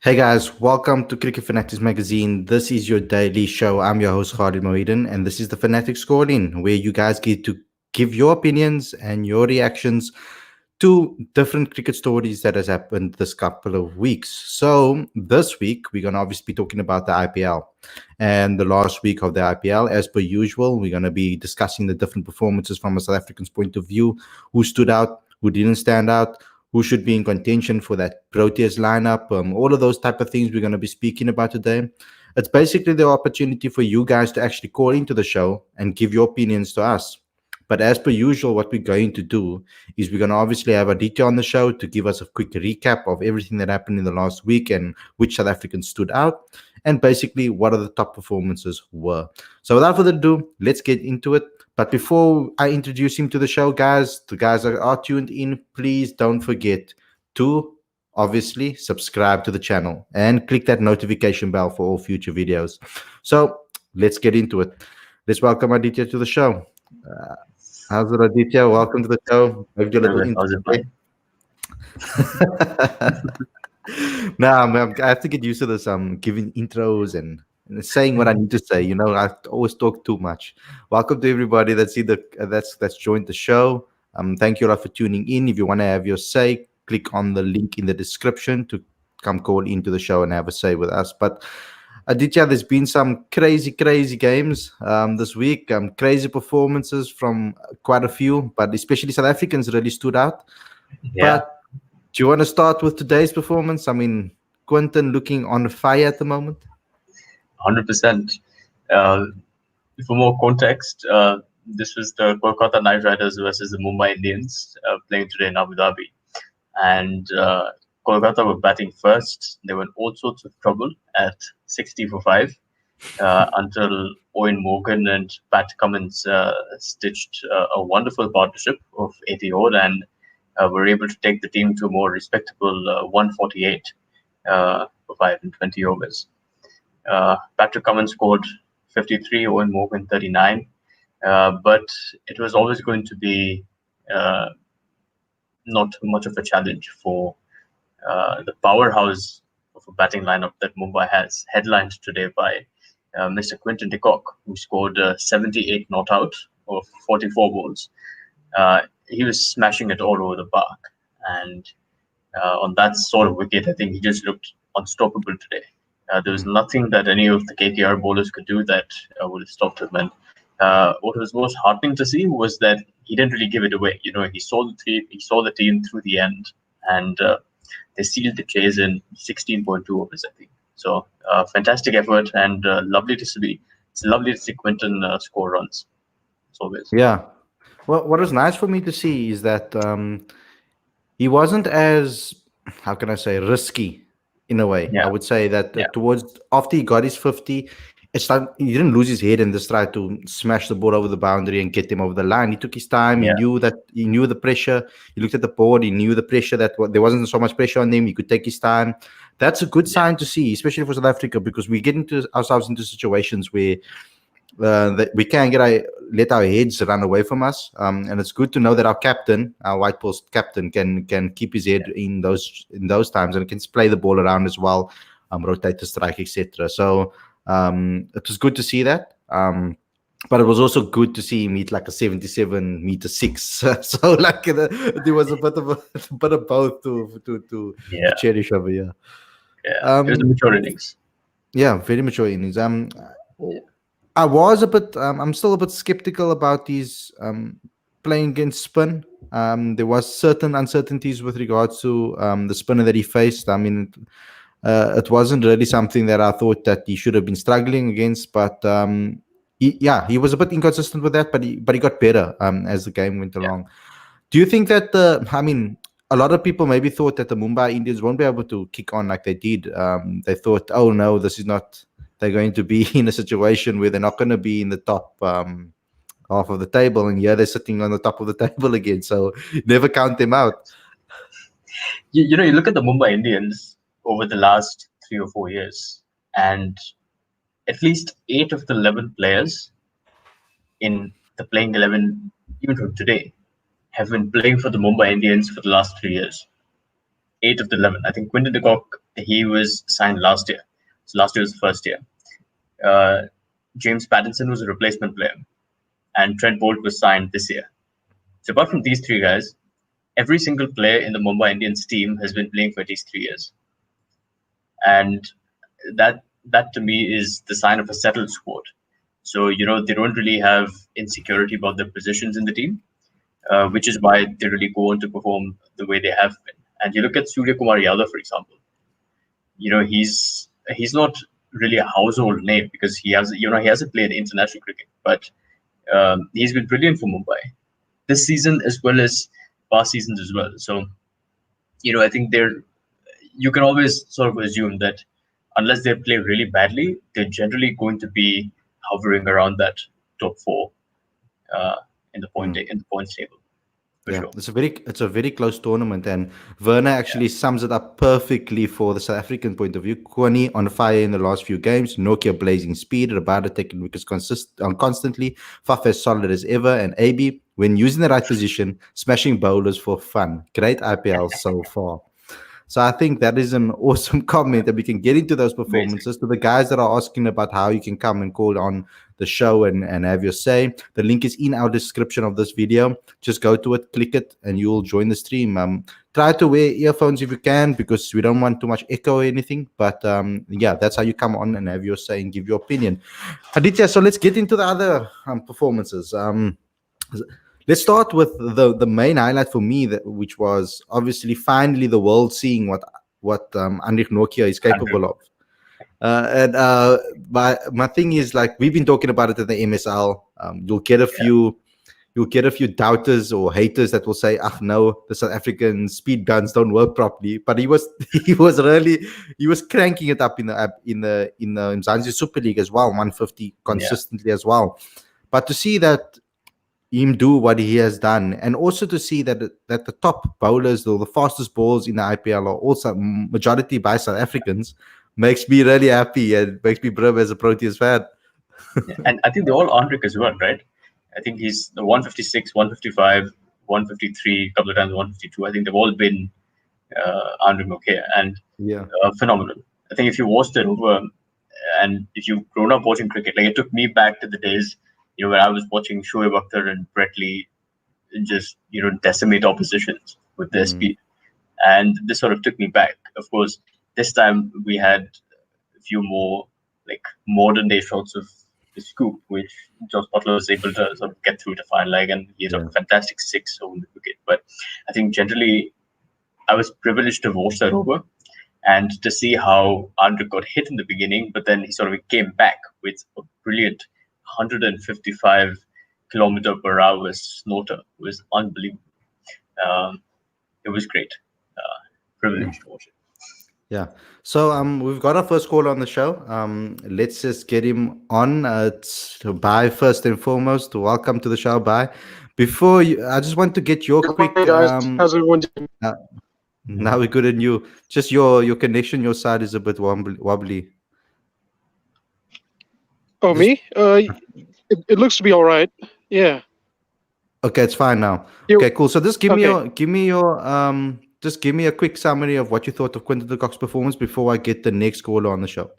Hey guys, welcome to Cricket Fanatics Magazine. This is your daily show. I'm your host Khalid Mohidin, and this is the Fanatics Scoring, where you guys get to give your opinions and your reactions to different cricket stories that has happened this couple of weeks. So this week we're gonna obviously be talking about the IPL and the last week of the IPL. As per usual, we're gonna be discussing the different performances from a South African's point of view, who stood out, who didn't stand out, who should be in contention for that Proteas lineup, all of those type of things we're going to be speaking about today. It's basically the opportunity for you guys to actually call into the show and give your opinions to us. But as per usual, what we're going to do is we're going to obviously have Aditya on the show to give us a quick recap of everything that happened in the last week and which South Africans stood out, and basically what are the top performances were. So without further ado, let's get into it. But before I introduce him to the show, guys, the guys that are tuned in, please don't forget to obviously subscribe to the channel and click that notification bell for all future videos. So let's get into it. Let's welcome Aditya to the show. How's it, Aditya? Welcome to the show. Have your little How's it intro. I have to get used to this. Giving intros and saying what I need to say. You know, I always talk too much. Welcome to everybody that's joined the show. Thank you all for tuning in. If you want to have your say, click on the link in the description to come call into the show and have a say with us. But Aditya, there's been some crazy games this week. Crazy performances from quite a few, but especially South Africans really stood out. Yeah, But do you want to start with today's performance? I mean, Quinton looking on fire at the moment. 100%. Uh, for more context, this was the Kolkata Knight Riders versus the Mumbai Indians playing today in Abu Dhabi. And Kolkata were batting first. They were in all sorts of trouble at 60 for 5 until Owen Morgan and Pat Cummins stitched a wonderful partnership of 80 odd and were able to take the team to a more respectable 148 for 520 overs. Patrick Cummins scored 53, Owen Morgan 39, but it was always going to be not much of a challenge for the powerhouse of a batting lineup that Mumbai has, headlined today by Mr. Quinton de Kock, who scored 78 not out of 44 balls. He was smashing it all over the park, and on that sort of wicket, I think he just looked unstoppable today. There was nothing that any of the KKR bowlers could do that would have stopped him. And what was most heartening to see was that he didn't really give it away. You know, he saw the team through the end, and they sealed the chase in 16.2 overs, I think. So fantastic effort, and lovely to see. It's lovely to see Quinton score runs, as always. Yeah. Well, what was nice for me to see is that he wasn't as, how can I say, risky in a way. Yeah. I would say that Yeah. towards after he got his 50, it's like he didn't lose his head and just try to smash the ball over the boundary and get them over the line. He took his time. Yeah. He knew the pressure. He looked at the board. He knew the pressure that there wasn't so much pressure on him. He could take his time. That's a good sign to see, especially for South Africa, because we get ourselves into situations where that we can't let our heads run away from us, and it's good to know that our captain, our white ball captain, can keep his head in those times and can play the ball around as well, rotate the strike, etc. So it was good to see that. But it was also good to see him hit like a 77-meter six. So like there was a bit of both to cherish over here. Yeah, it was a mature innings. Yeah, very mature innings. I was a bit. I'm still a bit skeptical about these playing against spin. There was certain uncertainties with regards to the spinner that he faced. I mean, it wasn't really something that I thought that he should have been struggling against. But he was a bit inconsistent with that. But he got better as the game went along. Do you think that a lot of people maybe thought that the Mumbai Indians won't be able to kick on like they did. They thought, oh no, this is not. They're going to be in a situation where they're not going to be in the top half of the table, and they're sitting on the top of the table again. So never count them out. You know, you look at the Mumbai Indians over the last 3 or 4 years, and at least 8 of the 11 players in the playing 11, even from today, have been playing for the Mumbai Indians for the last 3 years. 8 of the 11. I think Quinton de Kock, he was signed last year. So last year was the first year. Uh, James Pattinson was a replacement player, and Trent Bolt was signed this year. So apart from these three guys, every single player in the Mumbai Indians team has been playing for at least 3 years, and that to me is the sign of a settled squad. So they don't really have insecurity about their positions in the team, which is why they really go on to perform the way they have been. And you look at Surya Kumar Yadav, for example. He's not really a household name because he hasn't played international cricket, but he's been brilliant for Mumbai this season as well as past seasons as well. So I think you can always sort of assume that unless they play really badly, they're generally going to be hovering around that top four in the points table. For Yeah, sure. it's a very close tournament, and Werner actually sums it up perfectly for the South African point of view. Kwani on fire in the last few games, Nokia blazing speed, Rabada taking wickets constantly, Faf as solid as ever, and AB when using the right position, smashing bowlers for fun. Great IPL so far. So I think that is an awesome comment, that we can get into those Amazing. performances. To the guys that are asking about how you can come and call on the show and have your say, the link is in our description of this video. Just go to it, click it, and you'll join the stream. Try to wear earphones if you can, because we don't want too much echo or anything. But yeah, that's how you come on and have your say and give your opinion. Aditya, so let's get into the other performances. Let's start with the main highlight for me, which was obviously finally the world seeing what Anrich Nortje is capable of. And my thing is, like, we've been talking about it at the MSL. You'll get a few doubters or haters that will say, "Ah, no, the South African speed guns don't work properly." But he was cranking it up in the Mzansi Super League as well, 150 consistently as well. But to see that him do what he has done, and also to see that the top bowlers or the fastest balls in the IPL are also majority by South Africans, makes me really happy and makes me brim as a Proteas fan. And I think they're all Anrich as well, right? I think he's the 156, 155, 153, a couple of times 152. I think they've all been Anrich Nortje, and phenomenal. I think if you watched it over, and if you've grown up watching cricket, like, it took me back to the days, when I was watching Shoaib Akhtar and Brett Lee just, decimate oppositions with their speed. And this sort of took me back. Of course, this time we had a few more like modern day shots of the scoop, which Josh Butler was able to sort of get through to final leg, and he had a fantastic six over the wicket. But I think generally, I was privileged to watch that over and to see how Anrich got hit in the beginning, but then he sort of came back with a brilliant 155 kilometer per hour snorter. It was unbelievable. It was great. Privileged to watch it. Yeah. So we've got our first caller on the show. Let's just get him on. It's Bye first and foremost. Welcome to the show, Bye. Before you, I just want to get your quick. Hey guys, how's everyone doing? Now we're good, and you. Just your connection, your side is a bit wobbly. Oh, me? It looks to be all right. Yeah. Okay, it's fine now. Okay, cool. So just give me a quick summary of what you thought of Quinton de Kock's performance before I get the next caller on the show.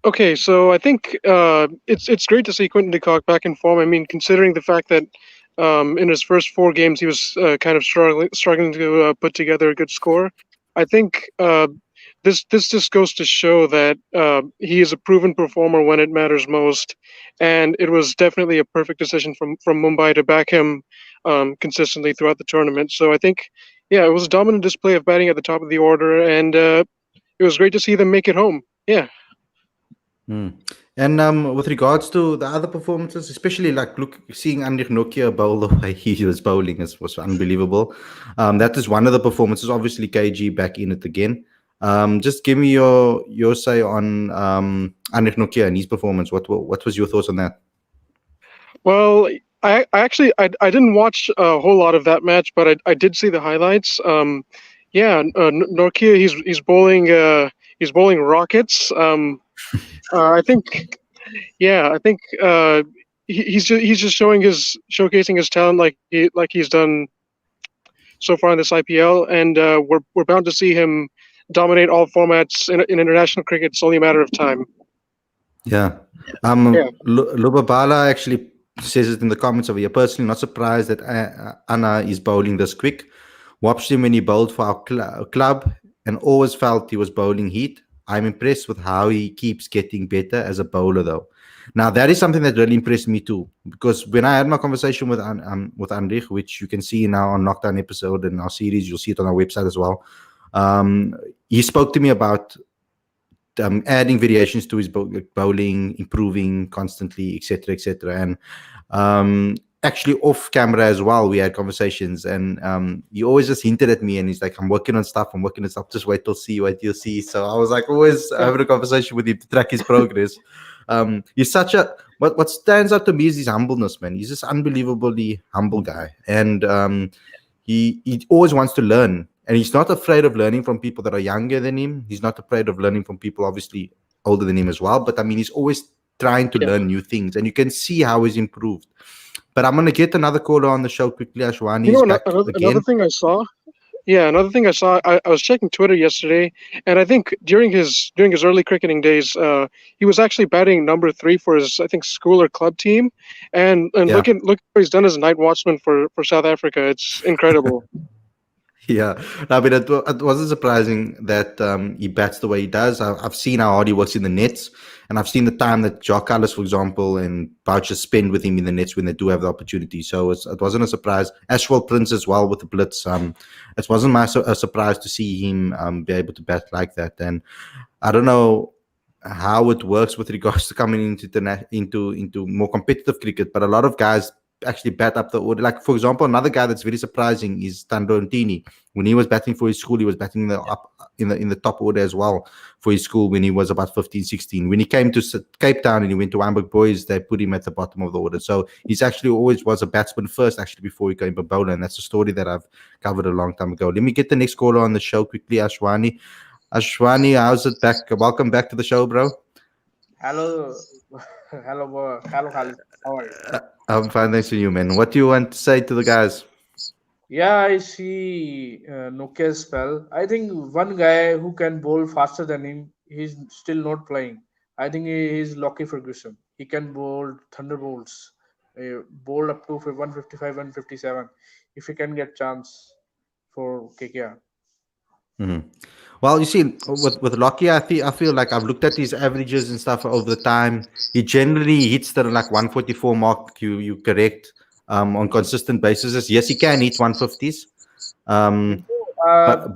Okay, so I think it's great to see Quinton de Kock back in form. I mean, considering the fact that in his first 4 games he was kind of struggling to put together a good score. I think this just goes to show that he is a proven performer when it matters most, and it was definitely a perfect decision from Mumbai to back him consistently throughout the tournament. So I think, yeah, it was a dominant display of batting at the top of the order, and it was great to see them make it home. Yeah. And with regards to the other performances, especially like seeing Anrich Nortje bowl the way he was bowling was unbelievable. That is one of the performances. Obviously, KG back in it again. Just give me your say on Anrich Nortje and his performance. What was your thoughts on that? Well, I actually didn't watch a whole lot of that match, but I did see the highlights. Nortje, he's bowling rockets. I think he's just showcasing his talent like he's done so far in this IPL, and we're bound to see him dominate all formats in international cricket. It's only a matter of time. Yeah. Yeah. Lubabala actually says it in the comments over here. Personally, not surprised that Anna is bowling this quick. Watched him when he bowled for our club and always felt he was bowling heat. I'm impressed with how he keeps getting better as a bowler, though. Now, that is something that really impressed me too, because when I had my conversation with Anrich, which you can see now on Knockdown episode in our series, you'll see it on our website as well. He spoke to me about adding variations to his bowling, improving constantly, etc., etc. And actually, off camera as well, we had conversations, and he always just hinted at me, and he's like, "I'm working on stuff. I'm working on stuff. Just wait till see." So I was like, always having a conversation with him to track his progress. He's such a what stands out to me is his humbleness, man. He's just unbelievably humble guy, and he always wants to learn. And he's not afraid of learning from people that are younger than him. He's not afraid of learning from people obviously older than him as well. But I mean, he's always trying to learn new things. And you can see how he's improved. But I'm going to get another caller on the show quickly. Ashwani is back again. Another thing I saw. Yeah, another thing I saw. I was checking Twitter yesterday, and I think during his early cricketing days, he was actually batting number 3 for his, I think, school or club team. And look what he's done as a night watchman for South Africa. It's incredible. Yeah, I mean, it wasn't surprising that he bats the way he does. I've seen how hard he works in the nets, and I've seen the time that Jock Ellis, for example, and Boucher spend with him in the nets when they do have the opportunity. So it wasn't a surprise. Ashwell Prince as well with the blitz. It wasn't a surprise to see him be able to bat like that. And I don't know how it works with regards to coming into more competitive cricket, but a lot of guys actually bat up the order. Like, for example, another guy that's very surprising is Tando Ntini. When he was batting for his school, he was batting in the top order as well for his school when he was about 15, 16. When he came to Cape Town and he went to Hamburg Boys, they put him at the bottom of the order. So he's actually always was a batsman first, actually, before he became a bowler. And that's a story that I've covered a long time ago. Let me get the next caller on the show quickly, Ashwani. Ashwani, how's it back? Welcome back to the show, bro. Hello, hello, Khalid. How are you? I'm fine, thanks to you, man. What do you want to say to the guys? Yeah, I see Nokia's spell. I think one guy who can bowl faster than him, he's still not playing. I think he is Lockie Ferguson. He can bowl thunderbolts, bowl up to 155, 157. If he can get chance for KKR. Mm-hmm. Well, you see, with Lockie, I feel like I've looked at his averages and stuff over the time. He generally hits the like 144 mark. You correct on consistent basis. Yes, he can hit 150s. But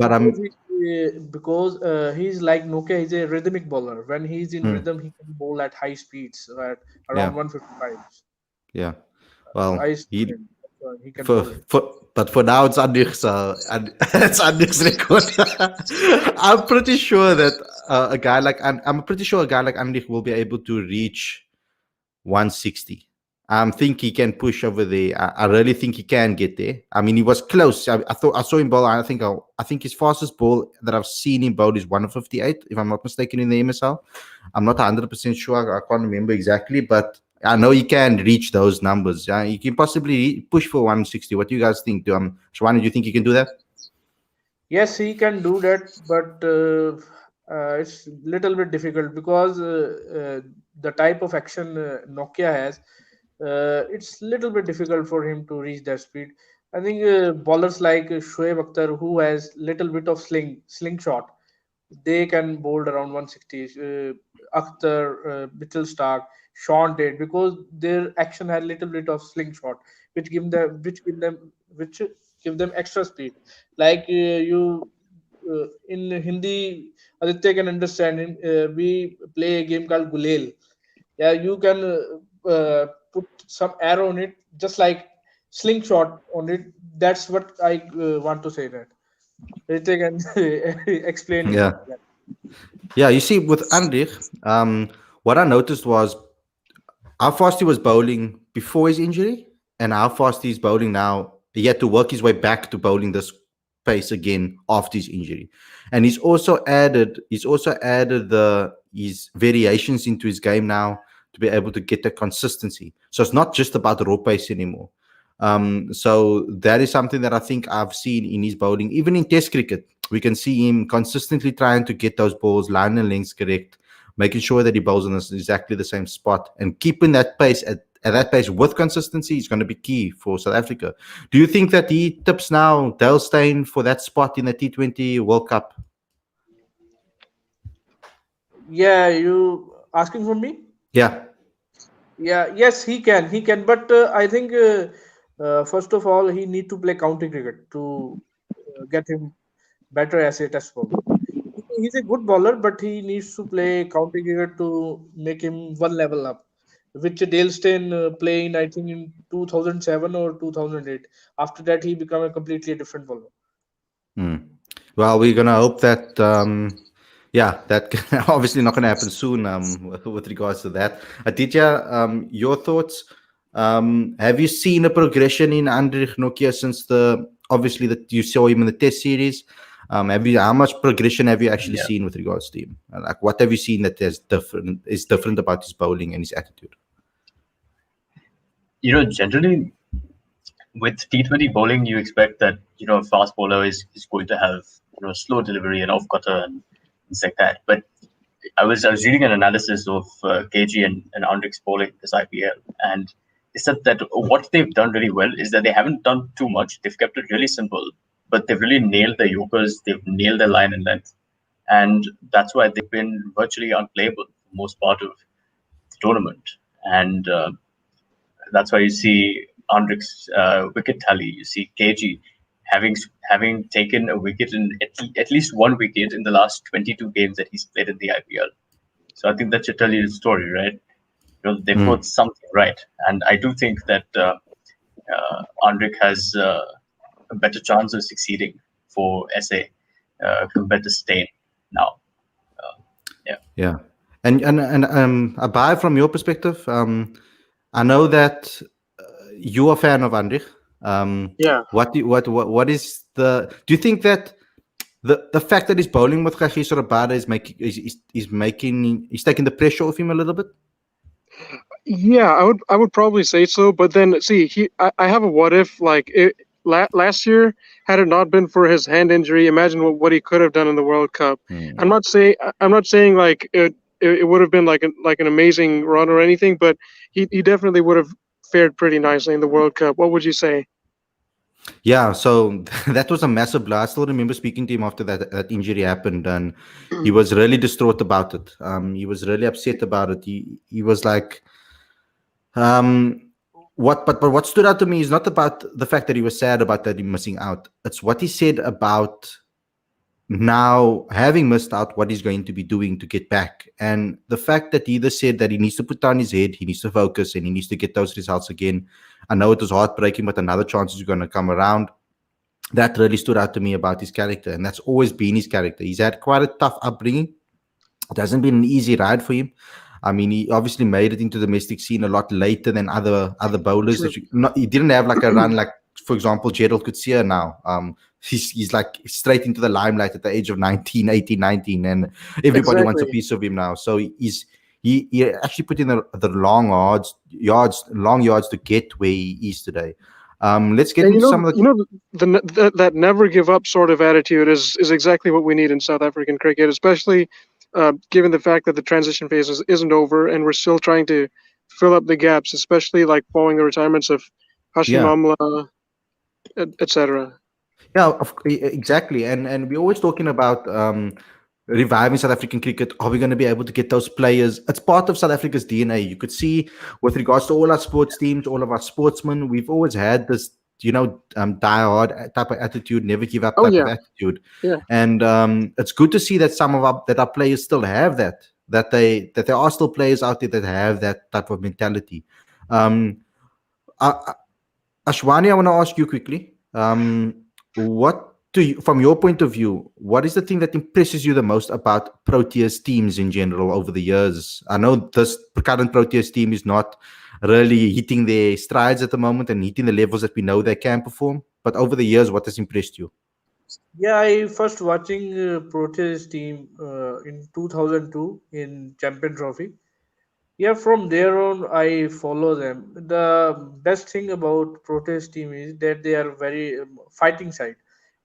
because he's like Nokia, he's a rhythmic bowler. When he's in rhythm, he can bowl at high speeds, at around 155. Yeah. Well, he can but for now it's Anrich's it's Anrich's record. I'm pretty sure that a guy like Anrich will be able to reach 160. I think he can push over there. I really think he can get there. I mean, he was close. I saw him bowl. I think his fastest ball that I've seen him bowl is 158, if I'm not mistaken, in the MSL. I'm not 100% sure. I can't remember exactly, but I know he can reach those numbers. Yeah, he can possibly push for 160. What do you guys think? Shwani, do you think he can do that? Yes, he can do that, but it's a little bit difficult because the type of action Nokia has, it's a little bit difficult for him to reach that speed. I think bowlers like Shoaib Akhtar, who has little bit of slingshot, they can bowl around 160. Akhtar, Mitchell Stark, Sean Tate, because their action had little bit of slingshot, which give them extra speed. Like in Hindi, Aditya can understand. We play a game called Gulel. Yeah, you can put some arrow on it, just like slingshot on it. That's what I want to say. That Aditya can explain. Yeah. Yeah, you see, with Anrich, what I noticed was how fast he was bowling before his injury and how fast he's bowling now. He had to work his way back to bowling this pace again after his injury. And he's also added his variations into his game now to be able to get the consistency. So it's not just about raw pace anymore. So that is something that I think I've seen in his bowling. Even in Test cricket, we can see him consistently trying to get those balls, line and lengths correct, making sure that he bowls on exactly the same spot, and keeping that pace at that pace with consistency is going to be key for South Africa. Do you think that he tips now Dale Steyn for that spot in the T20 World Cup? Yeah, you asking for me? Yeah. Yeah, yes, he can. But I think first of all, he need to play county cricket to get him better as a test bowler. He's a good bowler, but he needs to play county cricket to make him one level up, which Dale Steyn playing, I think, in 2007 or 2008. After that, he become a completely different bowler. Hmm. Well, we're gonna hope that. Yeah, that obviously not gonna happen soon. With regards to that, Aditya, your thoughts? Have you seen a progression in Anrich Nortje since the obviously that you saw him in the Test series? How much progression have you actually Yeah. seen with regards to him? Like, what have you seen that is different about his bowling and his attitude? Generally with T20 bowling, you expect that a fast bowler is going to have slow delivery and off cutter and things like that. But I was reading an analysis of KG and Anrich's bowling this IPL, and they said that what they've done really well is that they haven't done too much. They've kept it really simple, but they've really nailed their Yorkers. They've nailed their line and length, and that's why they've been virtually unplayable for most part of the tournament. And that's why you see Andrik's wicket tally. You see KG having taken a wicket in at least one wicket in the last 22 games that he's played in the IPL. So I think that should tell you the story, right? They've Hmm. got something right, and I do think that Andrik has a better chance of succeeding for SA compared to Steyn now. Yeah. Yeah, and Abai, from your perspective, I know that you're a fan of Anrich. Yeah. What is the? Do you think that the fact that he's bowling with Kagiso Rabada is taking the pressure off him a little bit? Yeah, I would probably say so. But then, see, I have a what if, like, last year, had it not been for his hand injury, imagine what he could have done in the World Cup. Hmm. I'm not saying like it would have been like an amazing run or anything, but he definitely would have fared pretty nicely in the World Cup. What would you say? Yeah, so that was a massive blow. I still remember speaking to him after that injury happened, and he was really distraught about it. He was really upset about it. He was like, but what stood out to me is not about the fact that he was sad about that he missing out. It's what he said about now having missed out, what he's going to be doing to get back, and the fact that he either said that he needs to put down his head, he needs to focus, and he needs to get those results again. I know it was heartbreaking, but another chance is going to come around. That really stood out to me about his character, and that's always been his character. He's had quite a tough upbringing. It hasn't been an easy ride for him. I mean, he obviously made it into the domestic scene a lot later than other bowlers. True. He didn't have like a run like, for example, Gerald Coetzee now. He's like straight into the limelight at the age of 19, 18, 19, and everybody wants a Exactly. piece of him now. So he actually put in the long yards to get where he is today. Let's get And into some of the. that never give up sort of attitude is exactly what we need in South African cricket, especially given the fact that the transition phase isn't over and we're still trying to fill up the gaps, especially like following the retirements of Hashim Yeah. Amla, etc. Yeah, exactly. And we're always talking about reviving South African cricket. Are we going to be able to get those players? It's part of South Africa's DNA. You could see with regards to all our sports teams, all of our sportsmen, we've always had this, die hard type of attitude, never give up Oh type of yeah, attitude. yeah. And it's good to see that our players still have that there are still players out there that have that type of mentality. Um, Ashwani, I want to ask you quickly. From your point of view, what is the thing that impresses you the most about Proteas teams in general over the years? I know this current Proteas team is not really hitting their strides at the moment and hitting the levels that we know they can perform. But over the years, what has impressed you? Yeah, I first watching Proteas team in 2002 in Champion Trophy. Yeah, from there on, I follow them. The best thing about Protest team is that they are very fighting side,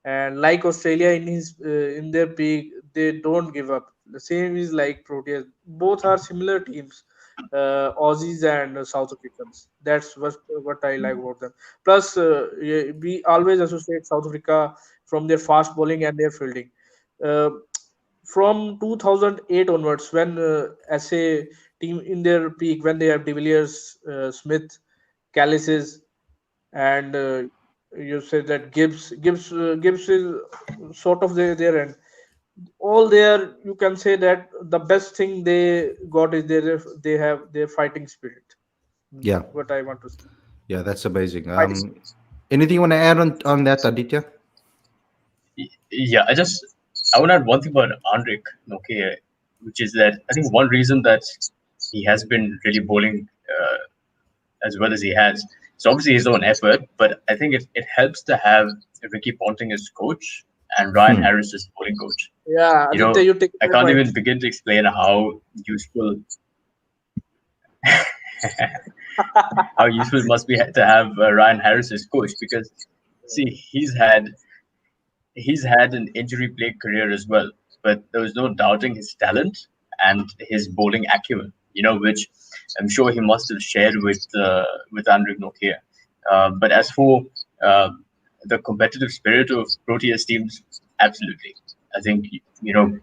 and like Australia in their peak, they don't give up. The same is like Proteas. Both are similar teams, Aussies and South Africans. That's what I like about them. Plus, yeah, we always associate South Africa from their fast bowling and their fielding. Uh, from 2008 onwards, when as a team in their peak, when they have De Villiers, Smith, Callises, and you said that Gibbs is sort of their end. All there, you can say that the best thing they got is they have their fighting spirit. Yeah, What I want to say, yeah, that's amazing. fighting spirit. Anything you want to add on that, Aditya? Yeah, I want to add one thing about Anrich Nortje, which is that I think one reason that he has been really bowling as well as he has, it's obviously his own effort, but I think it helps to have Ricky Ponting as coach and Ryan Hmm. Harris as bowling coach. Yeah, You Aditya, know, you take I my can't point. even begin to explain how useful it must be to have Ryan Harris as coach, because see, he's had an injury plagued career as well, but there was no doubting his talent and his bowling acumen, which I'm sure he must have shared with Anrich Nokia. But as for uh, the competitive spirit of Proteas teams, absolutely. I think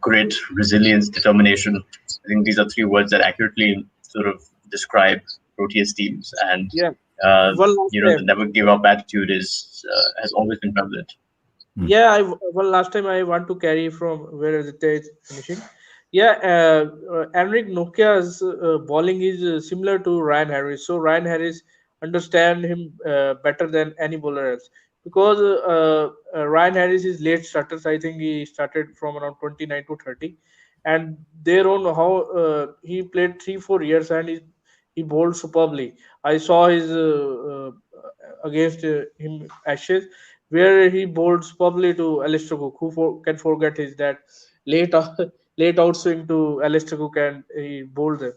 grit, resilience, determination. I think these are three words that accurately sort of describe Proteas teams, and Yeah, uh, one last the time. never give up attitude is has always been prevalent. Hmm. Yeah, one last time I want to carry from where Aditya is finishing. Yeah, Anrich Nokia's bowling is similar to Ryan Harris. So Ryan Harris understand him better than any bowler else, because Ryan Harris is late starters. I think he started from around 29 to 30, and their own how he played 3 4 years and he bowled superbly. I saw his against him Ashes, where he bowled superbly to Alistair Cook. Can forget his that late late outswing to Alistair Cook, and he bowled them.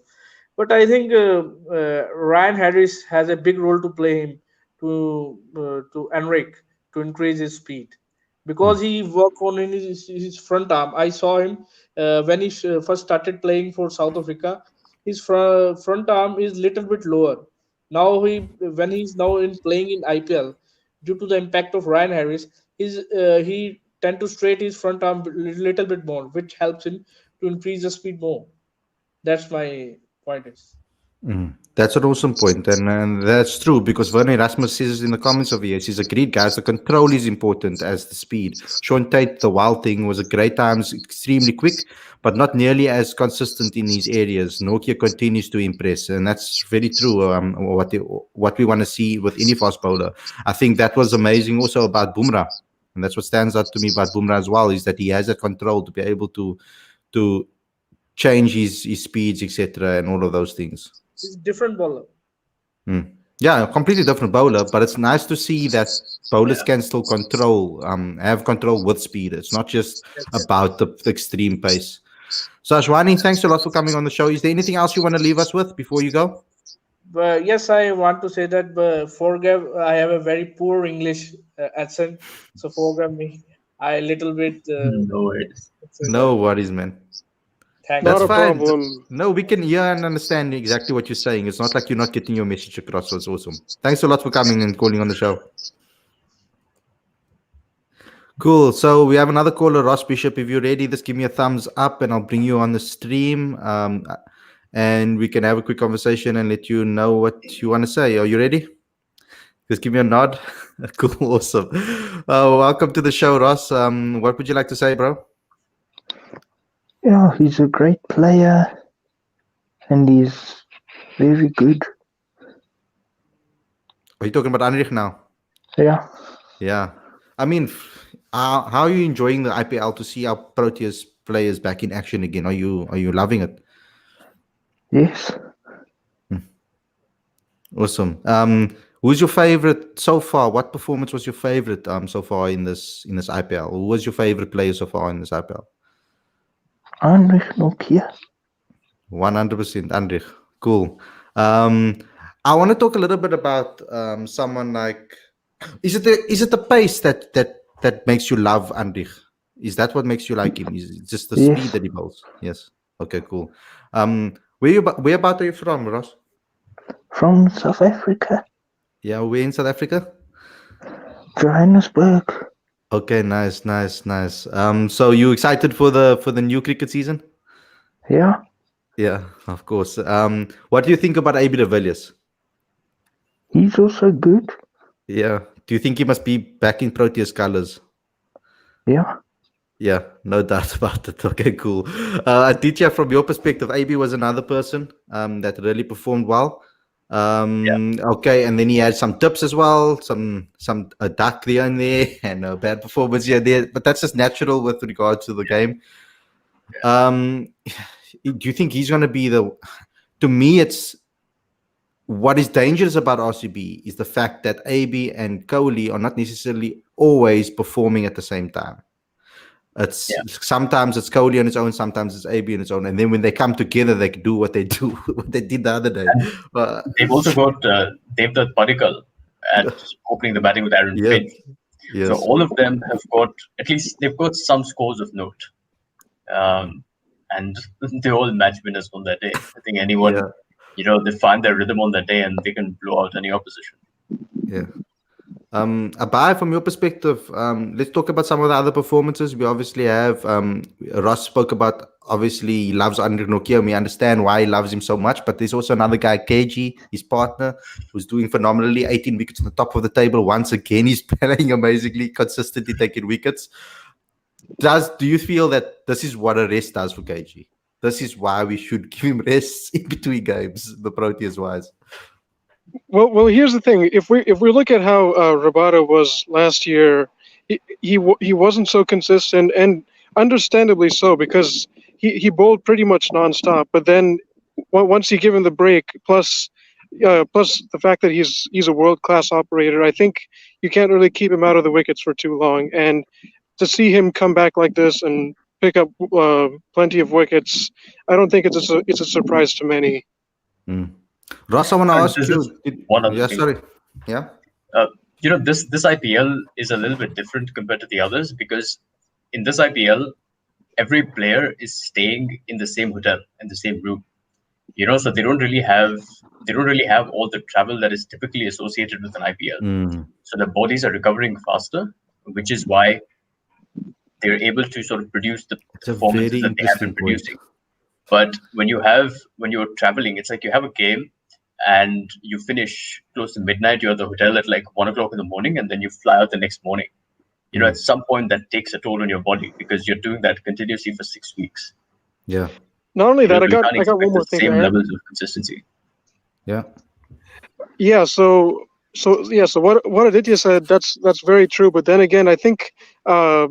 But I think Ryan Harris has a big role to play him to Enric to increase his speed, Hmm. because he worked on his front arm. I saw him when he first started playing for South Africa. His front arm is little bit lower. Now when he's now in playing in IPL, due to the impact of Ryan Harris, he tend to straight his front arm little bit more, which helps him to increase the speed more. That's my point is. Mhm. That's an awesome point, and that's true because Werner Erasmus says in the comments of years, he's agreed, guys. The control is important as the speed. Sean Tate, the wild thing, was at great times extremely quick, but not nearly as consistent in these areas. Nokia continues to impress, and that's very true. What we want to see with any fast bowler. I think that was amazing also about Bumrah, and that's what stands out to me about Bumrah as well, is that he has that control to be able to change his speeds, etc., and all of those things. He's different bowler. Mm. Yeah, a completely different bowler, but it's nice to see that bowlers Yeah. can still have control with speed. It's not just Yes. about the extreme pace. So, Ashwani, thanks a lot for coming on the show. Is there anything else you want to leave us with before you go? But yes, I want to say that forgive. I have a very poor English accent, so forgive me. I little bit No worries. say that. No worries, man. Thank Not That's a you. fine. problem. No, we can hear and understand exactly what you're saying. It's not like you're not getting your message across. So it's awesome. Thanks a lot for coming and calling on the show. Cool. So we have another caller, Ross Bishop. If you're ready, just give me a thumbs up and I'll bring you on the stream. And we can have a quick conversation and let you know what you want to say. Are you ready? Just give me a nod. Cool. Awesome. Welcome to the show, Ross. What would you like to say, bro? Yeah, he's a great player and he's very good. Are you talking about Anrich now? Yeah, Yeah. I mean, how are you enjoying the IPL to see our Proteas players back in action again? Are you loving it? yes. Awesome. Who's your favorite so far? What performance was your favorite so far in this IPL? Who was your favorite player so far in this IPL? Anrich Nortje. 100% Anrich. Cool. I want to talk a little bit about someone like. Is it the pace that makes you love Anrich? Is that what makes you like him? Is it just the speed Yes. that he bowls? Yes. Okay. Cool. Where about are you from, Ross? From South Africa, Yeah, we're in South Africa. Johannesburg. Okay. Nice. Nice. Nice. So you excited for the new cricket season? Yeah, Yeah, of course. What do you think about AB de Villiers? he's also good. Yeah. Do you think he must be back in Proteas colors? Yeah, Yeah, no doubt about it. Okay, cool. Aditya, from your perspective, AB was another person that really performed well. Okay, and then he had some tips as well, some a duck there and there, and a bad performance here and there. But that's just natural with regard to the game. Do you think he's going to be the? To me, it's what is dangerous about RCB is the fact that AB and Kohli are not necessarily always performing at the same time. It's sometimes it's Kohli on its own, sometimes it's AB on its own, and then when they come together, they do what they do, what they did the other day. They've also got Devdutt Padikkal at opening the batting with Aaron Finch. Yes. So all of them have got at least they've got some scores of note, and they're all match winners on that day. I think anyone, they find their rhythm on that day and they can blow out any opposition. Yeah. Abai, from your perspective, let's talk about some of the other performances. We obviously have Ross spoke about. Obviously, he loves Anrich Nortje, and we understand why he loves him so much. But there's also another guy, KG, his partner, who's doing phenomenally. 18 wickets on the top of the table. Once again, he's playing amazingly, consistently taking wickets. Do you feel that this is what a rest does for KG? This is why we should give him rests in between games, the Proteas wise. Well, here's the thing. If we look at how Rabada was last year, he wasn't so consistent, and understandably so, because he bowled pretty much nonstop. But then once you give him the break, plus the fact that he's a world-class operator, I think you can't really keep him out of the wickets for too long. And to see him come back like this and pick up plenty of wickets, I don't think it's a surprise to many. Ross, I want to ask you. One other thing. Sorry. Yeah. This IPL is a little bit different compared to the others because in this IPL, every player is staying in the same hotel in the same room. So they don't really have all the travel that is typically associated with an IPL. So the bodies are recovering faster, which is why they're able to sort of produce the performances that they have been producing. But when you're traveling, it's like you have a game and you finish close to midnight. You're at the hotel at like 1 o'clock in the morning, and then you fly out the next morning. At some point that takes a toll on your body because you're doing that continuously for 6 weeks. Yeah. Not only that, I got one more thing. Same levels of consistency. Yeah. Yeah. So what Aditya said, that's very true. But then again, I think a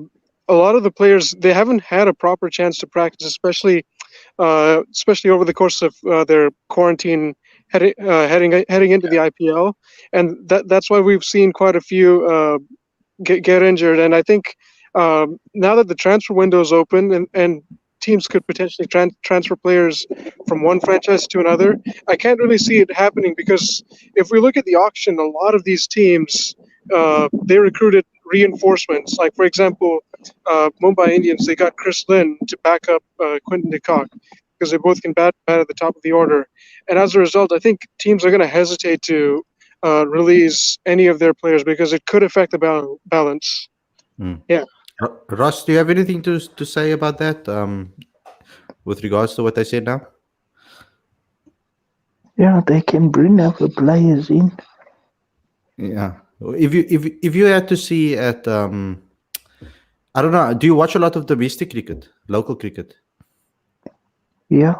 lot of the players, they haven't had a proper chance to practice, especially over the course of their quarantine heading into the IPL, and that's why we've seen quite a few get injured. And I think now that the transfer window is open and teams could potentially transfer players from one franchise to another, I can't really see it happening because if we look at the auction, a lot of these teams they recruited reinforcements. Like for example, Mumbai Indians, they got Chris Lynn to back up Quinton de Kock because they both can bat at the top of the order. And as a result, I think teams are going to hesitate to release any of their players because it could affect the balance. Yeah. Ross, do you have anything to say about that with regards to what I said now? Yeah, they can bring other players in. Yeah. If you had to see at I don't know, do you watch a lot of domestic cricket, local cricket? Yeah.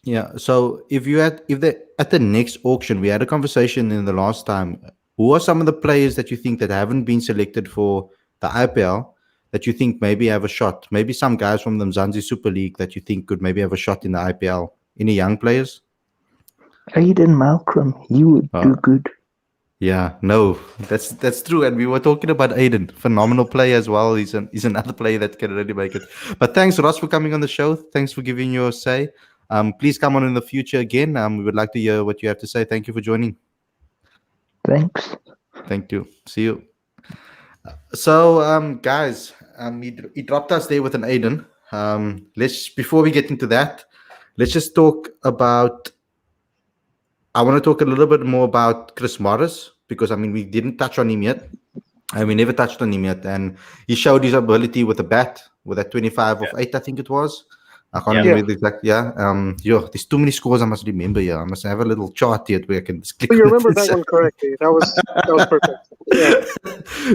Yeah. So at the next auction, we had a conversation in the last time. Who are some of the players that you think that haven't been selected for the IPL that you think maybe have a shot? Maybe some guys from the Mzansi Super League that you think could maybe have a shot in the IPL. Any young players? Aiden Malcolm, he would do good. Yeah, no, that's true. And we were talking about Aiden, phenomenal player as well. He's another player that can really make it. But thanks, Ross, for coming on the show. Thanks for giving your say. Please come on in the future again. We would like to hear what you have to say. Thank you for joining. Thanks. Thank you. See you. So, guys, he dropped us there with an Aiden. Before we get into that, let's just talk about. I want to talk a little bit more about Chris Morris because we didn't touch on him yet, and we never touched on him yet. And he showed his ability with the bat with that 25 of 8, I think it was. I can't remember the exact. There's too many scores I must remember here. I must have a little chart here where I can just click. But you remember that one correctly. That was perfect. Yeah.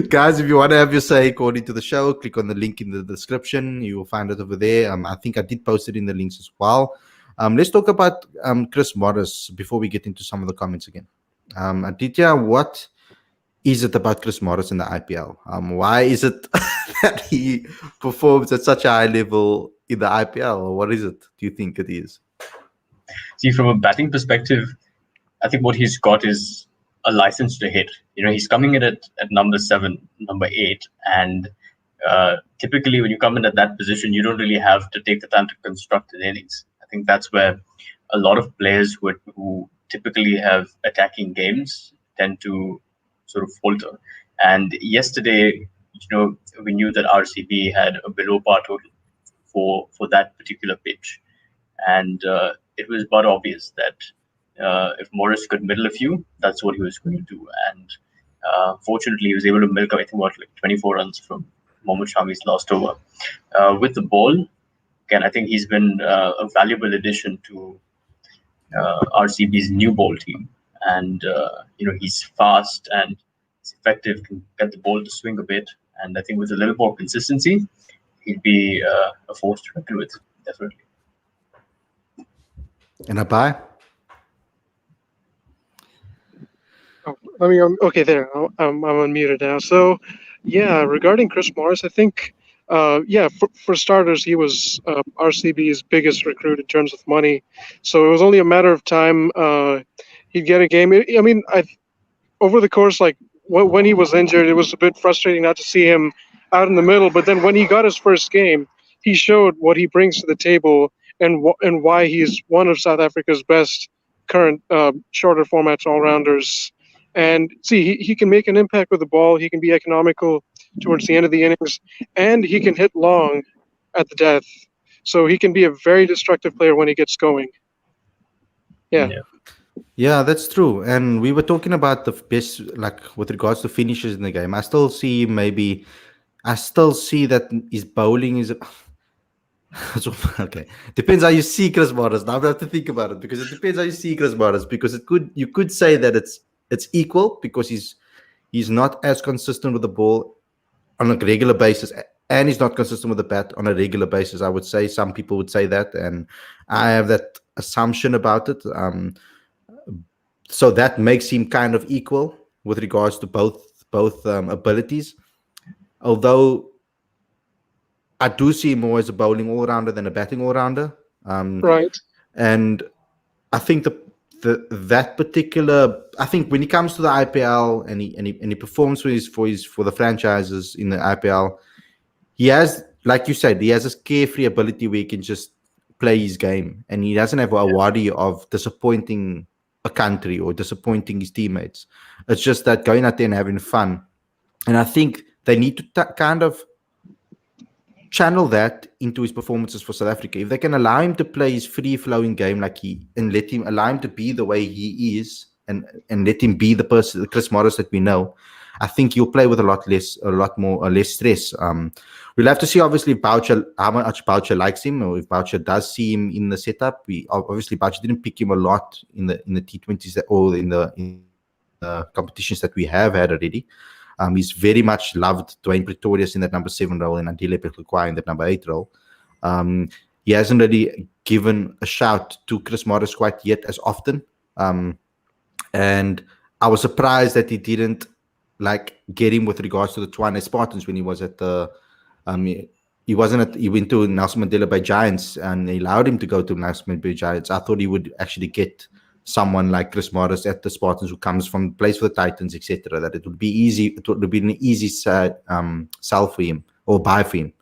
Guys, if you want to have your say according to the show, click on the link in the description. You will find it over there. I think I did post it in the links as well. Let's talk about Chris Morris before we get into some of the comments again. Aditya, what is it about Chris Morris in the IPL? Why is it that he performs at such a high level in the IPL? Or what is it, do you think it is? See, from a batting perspective, I think what he's got is a license to hit. He's coming in at number 7, number 8, and typically when you come in at that position, you don't really have to take the time to construct an innings. I think that's where a lot of players who typically have attacking games tend to sort of falter. And yesterday, we knew that RCB had a below par total for that particular pitch, and it was but obvious that if Morris could middle a few, that's what he was going to do. And fortunately, he was able to milk, I think, 24 runs from Mohammad Shami's last over. With the ball, again, I think he's been a valuable addition to RCB's new ball team. And, he's fast and he's effective, can get the ball to swing a bit. And I think with a little more consistency, he'd be a force to reckon with, definitely. And Abai? Okay, there. I'm unmuted now. So, yeah, regarding Chris Morris, I think, for starters, he was RCB's biggest recruit in terms of money. So it was only a matter of time he'd get a game. Over the course, when he was injured, it was a bit frustrating not to see him out in the middle. But then when he got his first game, he showed what he brings to the table and why he's one of South Africa's best current shorter formats all-rounders. And see, he can make an impact with the ball. He can be economical towards the end of the innings, and he can hit long at the death. So he can be a very destructive player when he gets going. Yeah, that's true. And we were talking about the best, with regards to finishes in the game. I still see that his bowling is okay. Depends how you see Chris Morris. Now I have to think about it because it depends how you see Chris Morris. Because you could say that it's equal because he's not as consistent with the ball on a regular basis, and he's not consistent with the bat on a regular basis. I would say some people would say that, and I have that assumption about it. So that makes him kind of equal with regards to both abilities. Although I do see him more as a bowling all-rounder than a batting all-rounder. Right. And I think that particular, I think when he comes to the IPL and he performs for the franchises in the IPL, he has, like you said, he has this carefree ability where he can just play his game, and he doesn't have a worry of disappointing a country or disappointing his teammates. It's just that going out there and having fun. And I think they need to kind of channel that into his performances for South Africa. If they can allow him to play his free-flowing game and allow him to be the way he is, and let him be the person, the Chris Morris that we know, I think he'll play with a lot less stress. We'll have to see, obviously, how much Boucher likes him, or if Boucher does see him in the setup. Boucher didn't pick him a lot in the T20s or in the competitions that we have had already. He's very much loved Dwayne Pretorius in that number 7 role and Andile Petlukwa in that number 8 role. He hasn't really given a shout to Chris Morris quite yet as often. And I was surprised that he didn't get him with regards to the Tshwane Spartans when he was at the he went to Nelson Mandela Bay Giants, and they allowed him to go to Nelson Mandela Bay Giants. I thought he would actually get someone like Chris Morris at the Spartans, who plays for the Titans, etc. That it would be easy. It would be an easy sell for him or buy for him.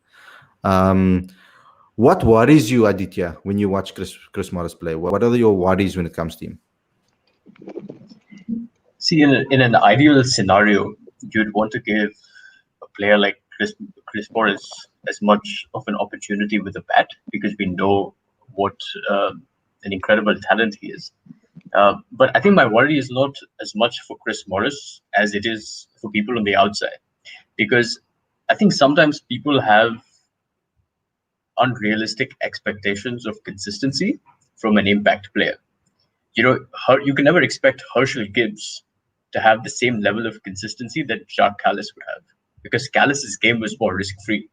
What worries you, Aditya, when you watch Chris Morris play? What are your worries when it comes to him? See, in an ideal scenario, you'd want to give a player like Chris Morris as much of an opportunity with the bat because we know what an incredible talent he is. But I think my worry is not as much for Chris Morris as it is for people on the outside, because I think sometimes people have unrealistic expectations of consistency from an impact player. You can never expect Herschel Gibbs to have the same level of consistency that Jacques Callis would have, because Callis's game was more risk-free.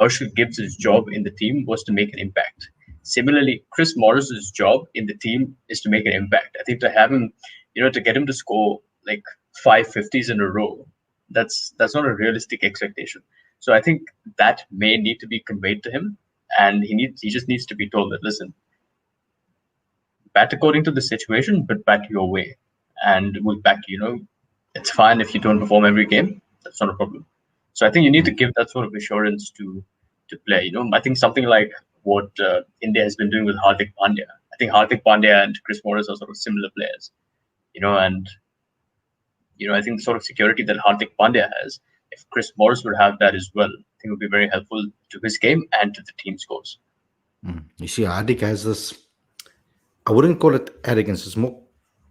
Herschel Gibbs' job in the team was to make an impact. Similarly, Chris Morris's job in the team is to make an impact. I think to have him, to get him to score like 550s in a row, that's not a realistic expectation. So I think that may need to be conveyed to him, and he just needs to be told that, listen, bat according to the situation, but bat your way, and we'll back you. It's fine if you don't perform every game. That's not a problem. So I think you need to give that sort of assurance to play. I think something like what India has been doing with Hardik Pandya. I think Hardik Pandya and Chris Morris are sort of similar players. And I think the sort of security that Hardik Pandya has, if Chris Morris would have that as well, I think it would be very helpful to his game and to the team scores. You see, Hardik has this, I wouldn't call it arrogance, it's more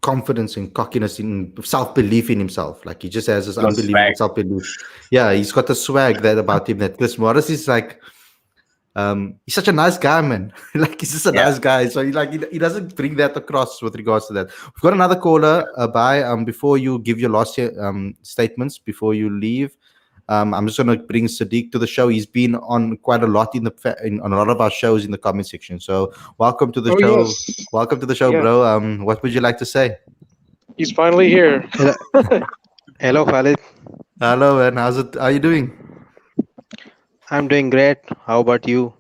confidence and cockiness, in self-belief in himself. Like, he just has this unbelievable self-belief. Yeah, he's got the swag that about him that Chris Morris is like, he's such a nice guy, man. Like, he's just a nice guy. So he doesn't bring that across with regards to that. We've got another caller. Before you give your last statements, before you leave, I'm just going to bring Sadiq to the show. He's been on quite a lot on a lot of our shows in the comment section. So welcome to the show. Yes. Welcome to the show, bro. What would you like to say? He's finally here. Hello, Khalid. Hello, and how are you doing? I'm doing great. How about you?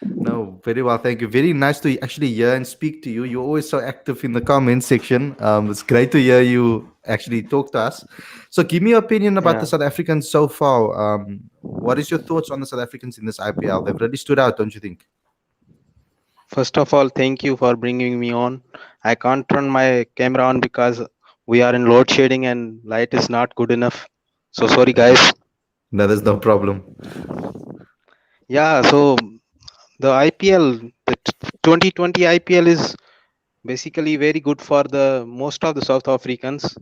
No, very well, thank you. Very nice to actually hear and speak to you. You're always so active in the comment section. It's great to hear you actually talk to us. So give me your opinion about the South Africans so far. What is your thoughts on the South Africans in this IPL? They've really stood out, don't you think? First of all, thank you for bringing me on. I can't turn my camera on because we are in load shedding and light is not good enough. So sorry, guys. No, there's no problem. Yeah, so the IPL, the 2020 IPL is basically very good for the most of the South Africans,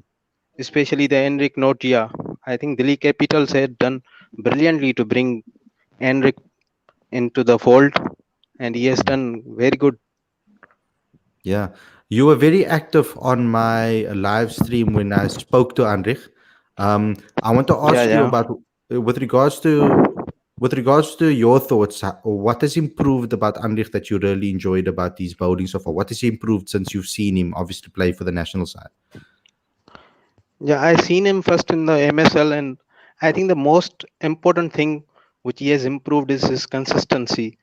especially the Anrich Nortje. I think Delhi Capitals had done brilliantly to bring Anrich into the fold, and he has done very good. Yeah, you were very active on my live stream when I spoke to Anrich. I want to ask you about with regards to your thoughts. What has improved about Anrich that you really enjoyed about his bowling so far? What has he improved since you've seen him obviously play for the national side? Yeah, I seen him first in the MSL, and I think the most important thing which he has improved is his consistency.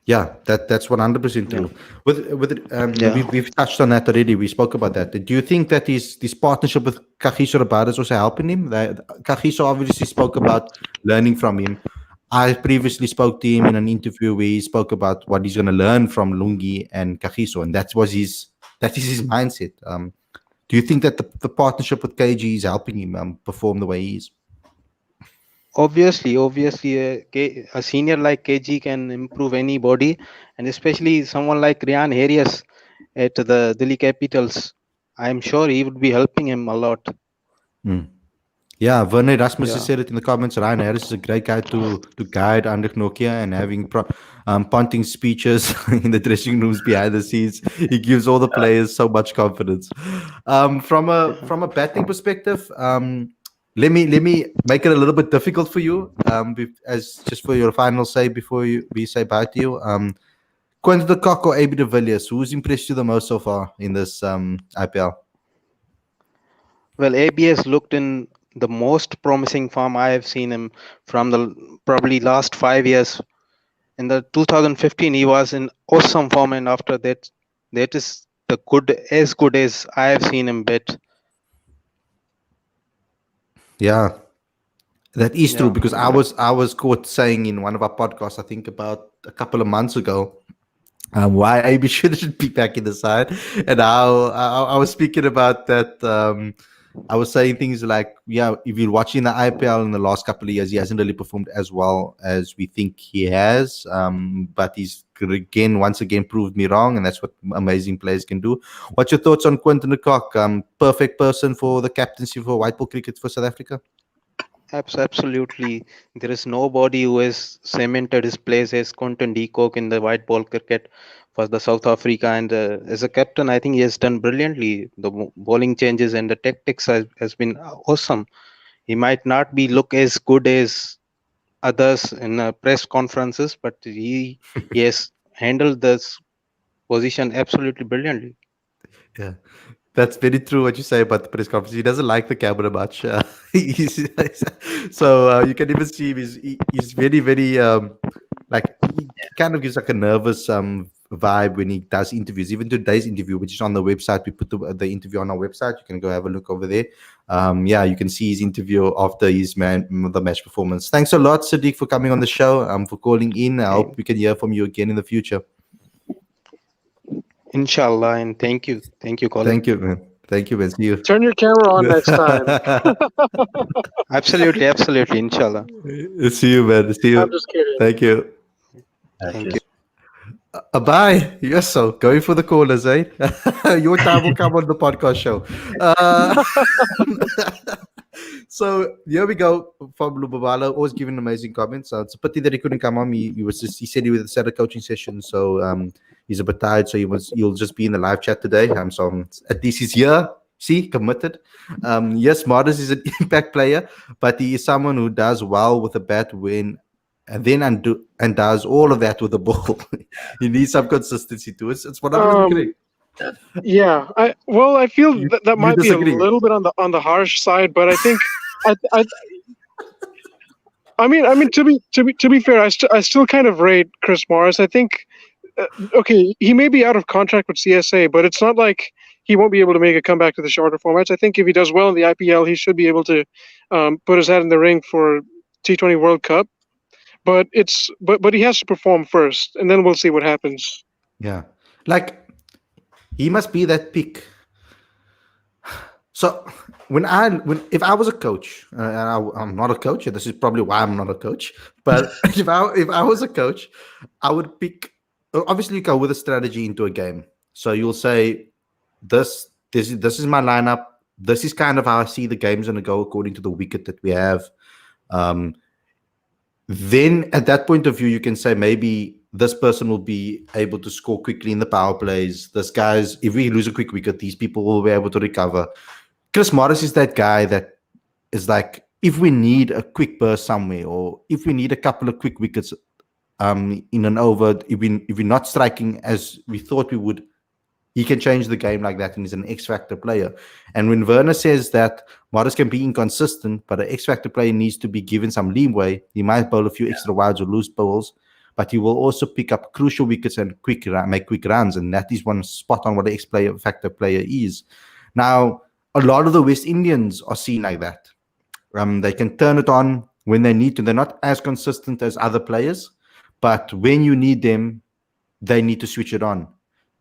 Yeah, that's 100% true. We've touched on that already. We spoke about that. Do you think that this partnership with Kagiso Rabada is also helping him? Kagiso obviously spoke about learning from him. I previously spoke to him in an interview where he spoke about what he's going to learn from Lungi and Kagiso, and that is his mindset. Do you think that the partnership with KG is helping him perform the way he is? Obviously, a senior like KG can improve anybody, and especially someone like Ryan Harris at the Delhi Capitals. I'm sure he would be helping him a lot. Yeah, Werner Rasmus has said it in the comments. Ryan Harris is a great guy to guide Anrich Nortje, and having punting speeches in the dressing rooms behind the scenes. He gives all the players so much confidence. From a batting perspective, let me make it a little bit difficult for you. As just for your final say before we say bye to you. Quinton de Kock or AB de Villiers, who's impressed you the most so far in this IPL? Well, AB has looked in the most promising form I have seen him from the probably last 5 years. In the 2015, he was in awesome form, and after that is the good as I have seen him bet. Yeah, That is true Yeah. because I was caught saying in one of our podcasts, I think about a couple of months ago, why AB shouldn't be back in the side, and how I was speaking about that. I was saying things like, yeah, if you're watching the IPL in the last couple of years, he hasn't really performed as well as we think he has. But he's once again proved me wrong, and that's what amazing players can do. What's your thoughts on Quinton de Kock? Perfect person for the captaincy for white ball cricket for South Africa. Absolutely. There is nobody who has cemented his place as Quinton de Kock in the white ball cricket for the South Africa. And as a captain, I think he has done brilliantly. The bowling changes and the tactics has been awesome. He might not be look as good as others in press conferences, but he has handled this position absolutely brilliantly. Yeah, that's very true what you say about the press conference. He doesn't like the camera much. So you can even see him. He's very, very like he kind of gives like a nervous vibe when he does interviews. Even today's interview, which is on the website, we put the interview on our website. You can go have a look over there. Yeah, you can see his interview after the match performance. Thanks a lot, Sadiq, for coming on the show. For calling in. I hope we can hear from you again in the future. Inshallah, and thank you, Colin. Thank you, man. Thank you, man. See you. Turn your camera on next time. Absolutely, inshallah. See you, man. See you. I'm just kidding. Thank you. Thank you. Bye. Yes, so going for the callers, eh? Your time will come on the podcast show. So here we go from Lubabala, always giving amazing comments. It's a pity that he couldn't come on. He said he was at a coaching session, so he's a bit tired. So he'll just be in the live chat today. So at least he's here. See, committed. Yes, Morris is an impact player, but he is someone who does well with the bat when and then does all of that with the ball. He needs some consistency to it. It's what I'm agree. Yeah, I feel that might be a disagree? little bit on the harsh side, but I think I mean to be fair, I still kind of rate Chris Morris. I think okay, he may be out of contract with CSA, but it's not like he won't be able to make a comeback to the shorter formats. I think if he does well in the IPL, he should be able to put his hat in the ring for T20 World Cup. But he has to perform first, and then we'll see what happens. Yeah, like he must be that pick. So if I was a coach, and I'm not a coach, this is probably why I'm not a coach. But if I was a coach, I would pick. Obviously, you go with a strategy into a game. So you'll say, this is my lineup. This is kind of how I see the game's going to go according to the wicket that we have. Then at that point of view, you can say maybe this person will be able to score quickly in the power plays. If we lose a quick wicket, these people will be able to recover. Chris Morris is that guy that is like, if we need a quick burst somewhere, or if we need a couple of quick wickets in an over, if we're not striking as we thought we would, he can change the game like that, and he's an X-factor player. And when Werner says that Morris can be inconsistent, but an X-factor player needs to be given some leeway, he might bowl a few extra wides or loose balls, but he will also pick up crucial wickets and make quick runs, and that is one spot on what an X-factor player is. Now, a lot of the West Indians are seen like that. They can turn it on when they need to. They're not as consistent as other players, but when you need them, they need to switch it on.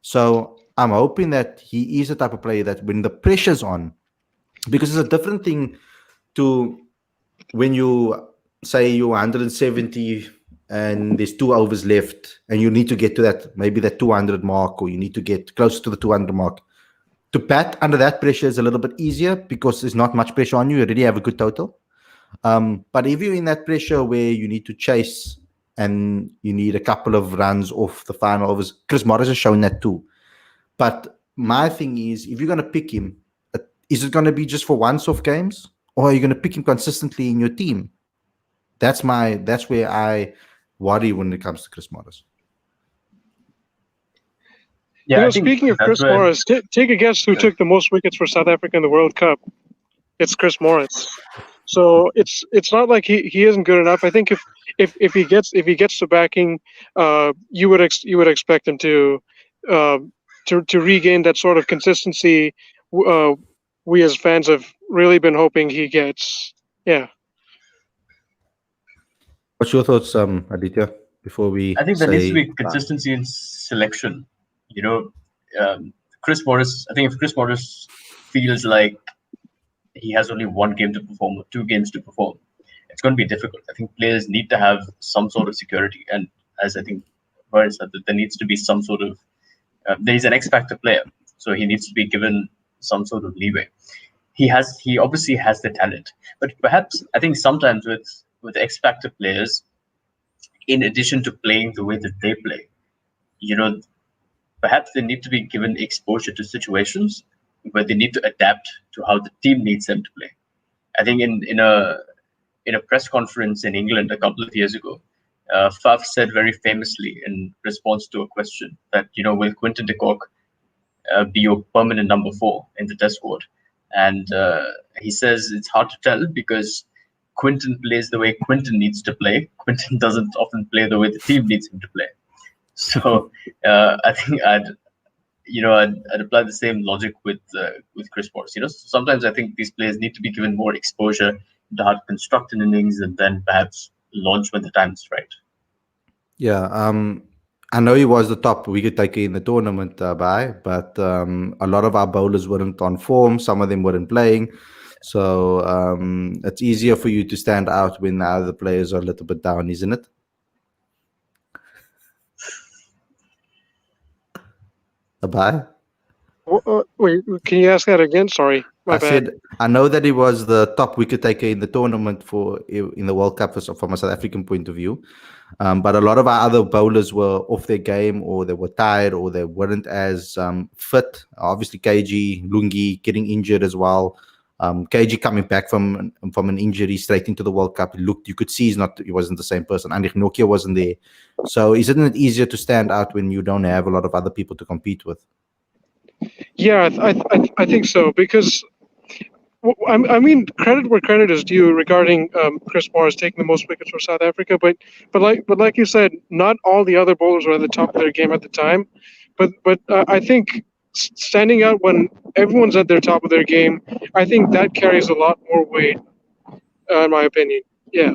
So I'm hoping that he is the type of player that when the pressure's on, because it's a different thing to when you say you're 170 and there's 2 overs left and you need to get to that 200 mark, or you need to get closer to the 200 mark. To bat under that pressure is a little bit easier because there's not much pressure on you. You already have a good total. But if you're in that pressure where you need to chase and you need a couple of runs off the final overs, Chris Morris has shown that too. But my thing is, if you're going to pick him, is it going to be just for once-off games, or are you going to pick him consistently in your team? That's where I worry when it comes to Chris Morris. Yeah, speaking of Chris Morris, take a guess who took the most wickets for South Africa in the World Cup. It's Chris Morris. So it's not like he isn't good enough. I think if he gets the backing, you would expect him to regain that sort of consistency we as fans have really been hoping he gets. Yeah. What's your thoughts, Aditya? Before we I think there needs to say be consistency in selection. You know, Chris Morris. I think if Chris Morris feels like he has only one game to perform or 2 games to perform, it's going to be difficult. I think players need to have some sort of security, and as I think Varun said, that there needs to be some sort of he's an X factor player, so he needs to be given some sort of leeway. He obviously has the talent, but perhaps I think sometimes with X factor players, in addition to playing the way that they play, you know, perhaps they need to be given exposure to situations where they need to adapt to how the team needs them to play. I think in a press conference in England a couple of years ago, Faf said very famously in response to a question that, will Quinton de Kock be your permanent number 4 in the Test squad? And he says it's hard to tell because Quinton plays the way Quinton needs to play. Quinton doesn't often play the way the team needs him to play. So I think I'd apply the same logic with Chris Morris. Sometimes I think these players need to be given more exposure to how to construct an innings and then perhaps launch when the time is right. Yeah, I know he was the top wicket taker in the tournament, but a lot of our bowlers weren't on form. Some of them weren't playing. So it's easier for you to stand out when the other players are a little bit down, isn't it? Bye. Wait, can you ask that again? Sorry, my I bad. said I know that he was the top wicket taker in the tournament in the World Cup from a South African point of view, but a lot of our other bowlers were off their game, or they were tired, or they weren't as fit. Obviously, KG, Lungi getting injured as well. KG coming back from an injury straight into the World Cup. You could see he wasn't the same person. Anrich Nortje wasn't there. So isn't it easier to stand out when you don't have a lot of other people to compete with? Yeah, I think so because I mean credit where credit is due regarding Chris Morris taking the most wickets for South Africa, but like you said, not all the other bowlers were at the top of their game at the time. But I think standing out when everyone's at their top of their game, I think that carries a lot more weight, in my opinion. Yeah.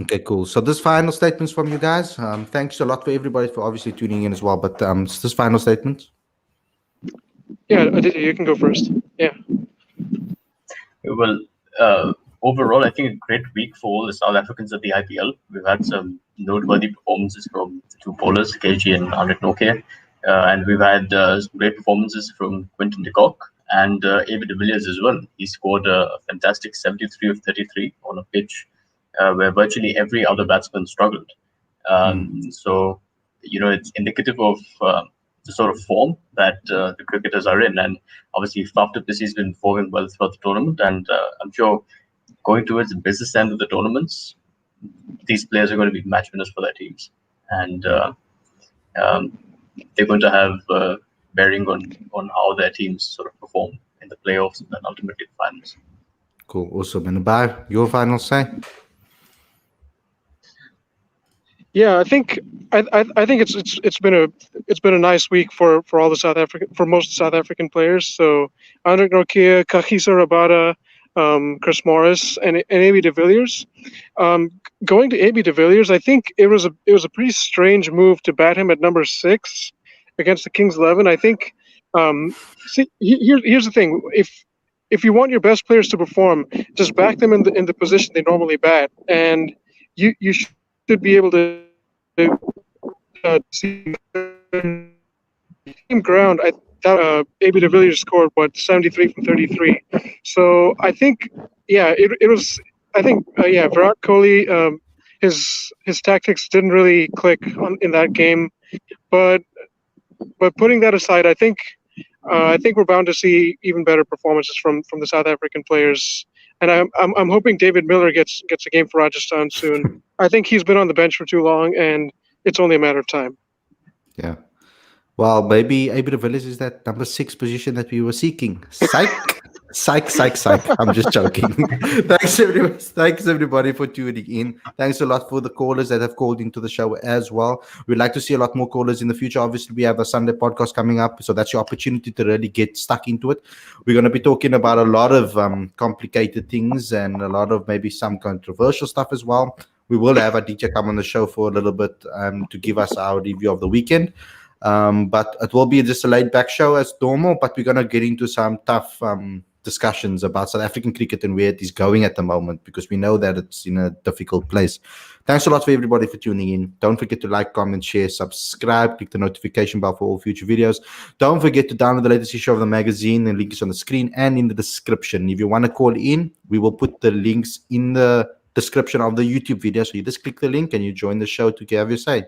Okay, cool. So this final statements from you guys. Thanks a lot for everybody for obviously tuning in as well. But this final statements. Yeah, Aditya, you can go first. Yeah. Well, overall, I think a great week for all the South Africans at the IPL. We've had some noteworthy performances from the 2 bowlers, KG and Anrich Nortje. And we've had some great performances from Quinton de Kock and AB de Villiers as well. He scored a fantastic 73 of 33 on a pitch where virtually every other batsman struggled. So, it's indicative of the sort of form that the cricketers are in. And obviously, Faf du Plessis has been performing well throughout the tournament. And I'm sure going towards the business end of the tournaments, these players are going to be match winners for their teams. And they're going to have bearing on how their teams sort of perform in the playoffs and then ultimately the finals. Cool, awesome. And your final say? Yeah, I think it's been a nice week for all the most South African players. So Anrich Nortje, Kagiso Rabada, Chris Morris, and AB de Villiers. Going to AB de Villiers, I think it was a pretty strange move to bat him at number 6 against the Kings 11. I think. Here's the thing: if you want your best players to perform, just back them in the position they normally bat, and you should be able to see team ground. AB de Villiers scored 73 from 33. So I think it was. I think Virat Kohli, his tactics didn't really click in that game, but putting that aside, I think we're bound to see even better performances from the South African players. And I'm hoping David Miller gets a game for Rajasthan soon. I think he's been on the bench for too long, and it's only a matter of time. Yeah. Well, maybe AB de Villiers is that number 6 position that we were seeking. Psych. Psych. I'm just joking. Thanks everybody for tuning in. Thanks a lot for the callers that have called into the show as well. We'd like to see a lot more callers in the future. Obviously, we have a Sunday podcast coming up, so that's your opportunity to really get stuck into it. We're going to be talking about a lot of complicated things and a lot of maybe some controversial stuff as well. we will have Aditya come on the show for a little bit to give us our review of the weekend. But it will be just a laid back show as normal, but we're going to get into some tough discussions about South African cricket and where it is going at the moment, because we know that it's in a difficult place. Thanks a lot for everybody for tuning in. Don't forget to like, comment, share, subscribe, click the notification bell for all future videos. Don't forget to download the latest issue of the magazine. The link is on the screen and in the description. If you want to call in, we will put the links in the description of the YouTube video. So you just click the link and you join the show to have your say.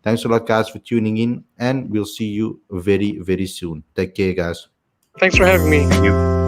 Thanks a lot, guys, for tuning in, and we'll see you very, very soon. Take care, guys. Thanks for having me. Thank you.